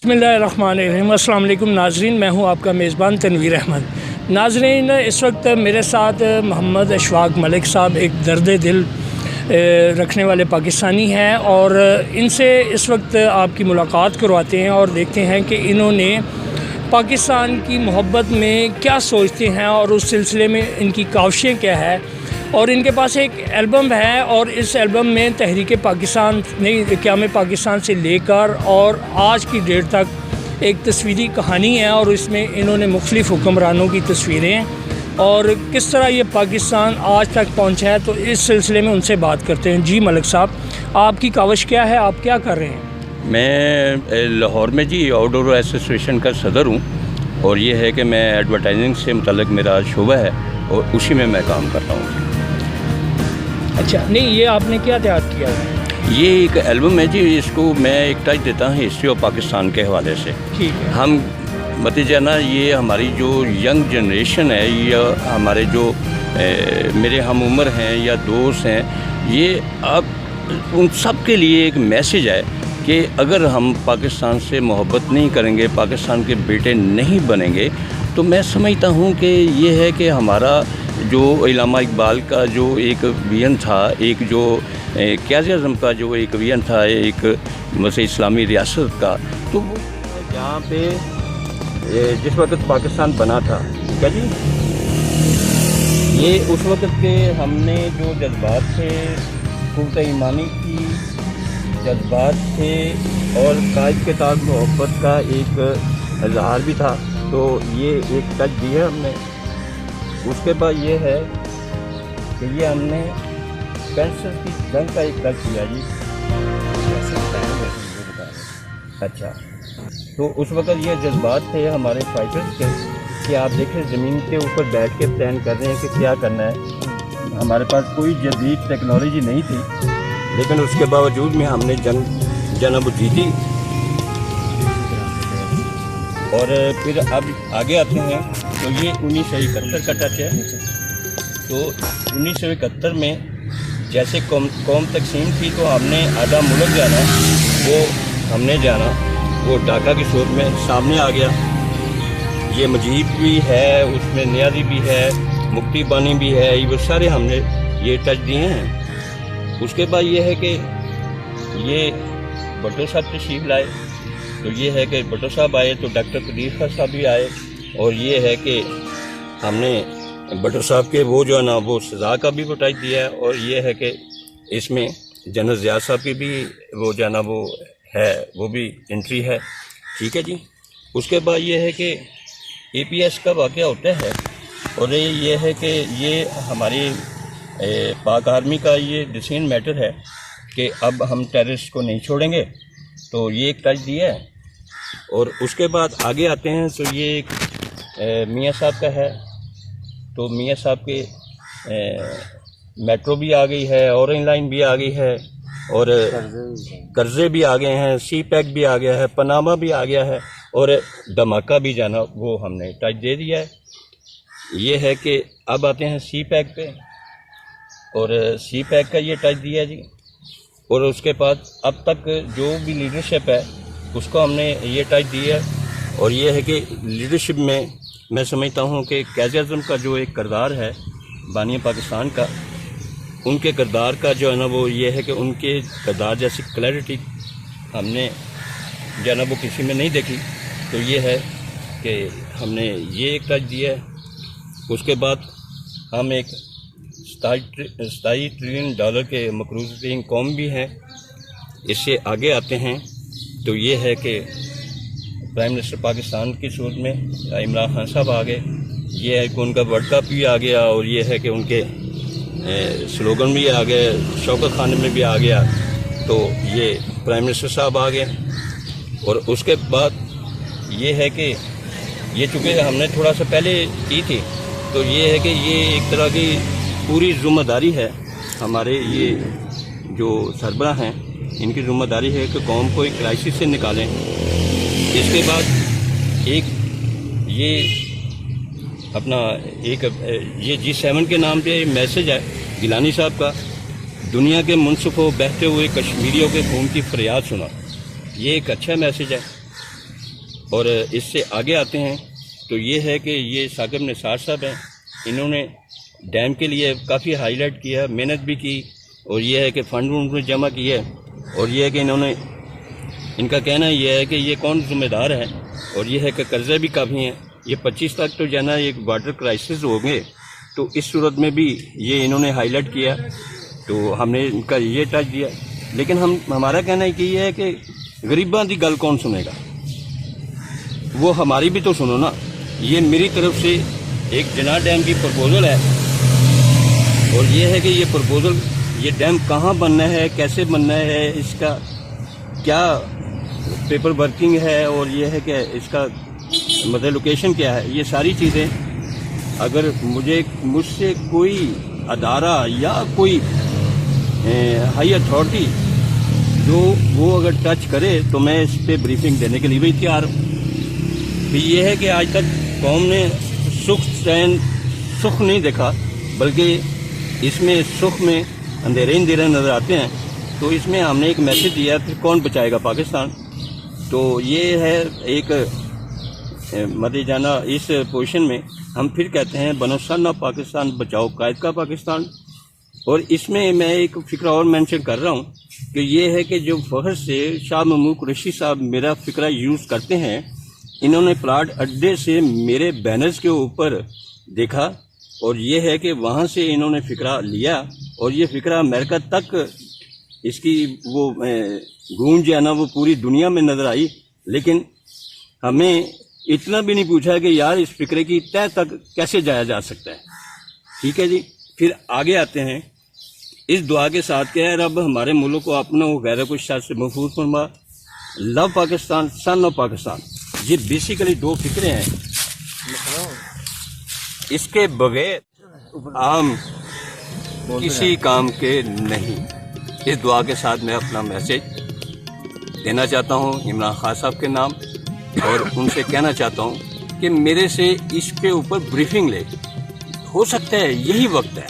बिस्मिल्लाहिर्रहमानिर्रहीम। अस्सलाम वालेकुम नाज़रीन, मैं हूं आपका मेज़बान तनवीर अहमद। नाज़रीन, इस वक्त मेरे साथ मोहम्मद अशफाक मलिक साहब एक दर्द दिल रखने वाले पाकिस्तानी हैं और इनसे इस वक्त आपकी मुलाकात करवाते हैं और देखते हैं कि इन्होंने पाकिस्तान की मोहब्बत में क्या सोचते हैं और उस सिलसिले में इनकी काविशें क्या है। और इनके पास एक एल्बम है और इस एल्बम में तहरीक पाकिस्तान नहीं क़याम पाकिस्तान से लेकर और आज की डेट तक एक तस्वीरी कहानी है और इसमें इन्होंने मुख्तलिफ़ हुक्मरानों की तस्वीरें और किस तरह ये पाकिस्तान आज तक पहुंचा है, तो इस सिलसिले में उनसे बात करते हैं। जी मलिक साहब, आपकी काविश क्या है, आप क्या कर रहे हैं? मैं लाहौर में जी आउटडोर एसोसिएशन का सदर हूँ और ये है कि मैं एडवर्टाइजिंग से मुतल्लिक मेरा शोबा है और उसी में मैं काम कर रहा हूँ। अच्छा, नहीं, ये आपने क्या तैयार किया है? ये एक एल्बम है जी, इसको मैं एक टच देता हूँ हिस्ट्री ऑफ पाकिस्तान के हवाले से। ठीक है। हम नतीजा ना, ये हमारी जो यंग जनरेशन है या हमारे जो मेरे हम उम्र हैं या दोस्त हैं, ये अब उन सब के लिए एक मैसेज है कि अगर हम पाकिस्तान से मोहब्बत नहीं करेंगे, पाकिस्तान के बेटे नहीं बनेंगे, तो मैं समझता हूँ कि ये है कि हमारा जो इल्लामा इकबाल का जो एक विजन था, एक जो क़याद-ए-आज़म का जो एक विजन था, एक मज़हब इस्लामी रियासत का, तो वो जहाँ पे जिस वक्त पाकिस्तान बना था, क्या जी, ये उस वक्त के हमने जो जज्बात थे, क़ुव्वत ईमानी की जज्बात थे और कायद के साथ मोहब्बत का एक इज़हार भी था, तो ये एक टच दिया हमने। उसके बाद ये है कि ये हमने कैंसर की जंग का एक टच किया जी। अच्छा, तो उस वक्त ये जज्बात थे हमारे फाइटर्स के कि आप देखें ज़मीन के ऊपर बैठ के प्लान कर रहे हैं कि क्या करना है। हमारे पास कोई जदीद टेक्नोलॉजी नहीं थी, लेकिन उसके बावजूद में हमने जंग जीती। और फिर अब आगे आते हैं, तो ये 1971 का टच है। तो 1971 में जैसे कौम तकसीम थी, तो हमने आधा मुल्क जाना, वो हमने जाना, वो ढाका की सूरत में सामने आ गया। ये मजीब भी है, उसमें नियाज़ी भी है, मुफ्ती बानी भी है, ये सारे हमने ये टच दिए हैं। उसके बाद ये है कि ये भुट्टो साहब तशरीफ़ लाए, तो ये है कि भुट्टो साहब आए तो डॉक्टर कदीर खान साहब भी आए, और ये है कि हमने भुट्टो साहब के वो जो है ना, वो सज़ा का भी बताई दिया है, और ये है कि इसमें जनरल ज़िया साहब की भी वो जो है ना वो है, वो भी एंट्री है। ठीक है जी। उसके बाद ये है कि APS का वाक़या होता है, और ये है कि ये हमारी पाक आर्मी का ये डिसीजन मैटर है कि अब हम टेररिस्ट को नहीं छोड़ेंगे, तो ये एक टच दिया है। और उसके बाद आगे आते हैं, तो ये एक मियाँ साहब का है, तो मियाँ साहब के मेट्रो भी आ गई है, ऑरेंज लाइन भी आ गई है, और कर्जे भी आ गए हैं, CPEC भी आ गया है, पनामा भी आ गया है, और धमाका भी जाना वो हमने टच दे दिया है। ये है कि अब आते हैं CPEC पे, और CPEC का ये टच दिया जी। और उसके बाद अब तक जो भी लीडरशिप है उसको हमने ये टच दिया है। और ये है कि लीडरशिप में मैं समझता हूँ कि क़याद-ए-आज़म का जो एक किरदार है बानी पाकिस्तान का, उनके किरदार का जो है ना वो ये है कि उनके किरदार जैसी क्लैरिटी हमने जो है ना वो किसी में नहीं देखी, तो ये है कि हमने ये एक टच दिया है। उसके बाद हम एक 27 ट्रिलियन डॉलर के मकरूज़ तरीन कौम भी हैं। इससे आगे आते हैं, तो ये है कि प्राइम मिनिस्टर पाकिस्तान की सूरत में इमरान खान साहब आ गए। ये है कि उनका वर्ल्ड कप भी आ गया, और ये है कि उनके स्लोगन भी आ गए, शौकत खाने में भी आ गया, तो ये प्राइम मिनिस्टर साहब आ गए। और उसके बाद ये है कि ये चूँकि हमने थोड़ा सा पहले की थी, तो ये है कि ये एक तरह की पूरी ज़िम्मेदारी है हमारे ये जो सरबराह हैं, इनकी ज़िम्मेदारी है कि कौम को एक क्राइसिस से निकालें। इसके बाद एक ये अपना एक ये G7 के नाम पे मैसेज है गिलानी साहब का, दुनिया के मुनसिफ हो बहते हुए कश्मीरियों के खून की फरियाद सुना। ये एक अच्छा मैसेज है। اور اس سے آگے آتے ہیں تو یہ ہے کہ یہ ثاقب نثار صاحب ہیں، انہوں نے ڈیم کے لیے کافی ہائی لائٹ کیا، محنت بھی کی، اور یہ ہے کہ فنڈ انہوں نے جمع کیا ہے، اور یہ ہے کہ انہوں نے، ان کا کہنا یہ ہے کہ یہ کون ذمہ دار ہے، اور یہ ہے کہ قرضے بھی کافی ہیں، یہ 25 تک تو جانا ایک واٹر کرائسس ہو گئے، تو اس صورت میں بھی یہ انہوں نے ہائی لائٹ کیا، تو ہم نے ان کا یہ ٹچ دیا، لیکن ہمارا کہنا یہ ہے کہ غریباں دی گل کون سنے گا، وہ ہماری بھی تو سنو نا۔ یہ میری طرف سے ایک جناح ڈیم کی پرپوزل ہے، اور یہ ہے کہ یہ پرپوزل، یہ ڈیم کہاں بننا ہے، کیسے بننا ہے، اس کا کیا پیپر ورکنگ ہے، اور یہ ہے کہ اس کا مطلب لوکیشن کیا ہے، یہ ساری چیزیں اگر مجھ سے کوئی ادارہ یا کوئی ہائی اتھارٹی جو وہ اگر ٹچ کرے تو میں اس پہ بریفنگ دینے کے لیے بھی تیار ہوں۔ پھر یہ ہے کہ آج تک قوم نے سکھ نہیں دیکھا، بلکہ اس میں سکھ میں اندھیرے نظر آتے ہیں، تو اس میں ہم نے ایک میسج دیا، پھر کون بچائے گا پاکستان۔ تو یہ ہے ایک مدی جانا، اس پوزیشن میں ہم پھر کہتے ہیں بنو سن آف پاکستان، بچاؤ قائد کا پاکستان۔ اور اس میں میں ایک فکرہ اور مینشن کر رہا ہوں کہ یہ ہے کہ جو فخر سے شاہ محمود قریشی صاحب میرا فکرہ یوز کرتے ہیں، انہوں نے پلاٹ اڈے سے میرے بینرز کے اوپر دیکھا، اور یہ ہے کہ وہاں سے انہوں نے فکرہ لیا، اور یہ فکرہ امریکہ تک اس کی وہ گونج ہے نا، وہ پوری دنیا میں نظر آئی، لیکن ہمیں اتنا بھی نہیں پوچھا کہ یار اس فکرے کی تہ تک کیسے جایا جا سکتا ہے۔ ٹھیک ہے جی، پھر آگے آتے ہیں اس دعا کے ساتھ کہ اے رب ہمارے ملک کو اپنا غیر کچھ شر سے محفوظ فرما، لو پاکستان، سن آف پاکستان۔ یہ بیسیکلی دو فکرے ہیں، اس کے بغیر عام کسی کام کے نہیں۔ اس دعا کے ساتھ میں اپنا میسج دینا چاہتا ہوں عمران خان صاحب کے نام، اور ان سے کہنا چاہتا ہوں کہ میرے سے اس کے اوپر بریفنگ لے، ہو سکتا ہے یہی وقت ہے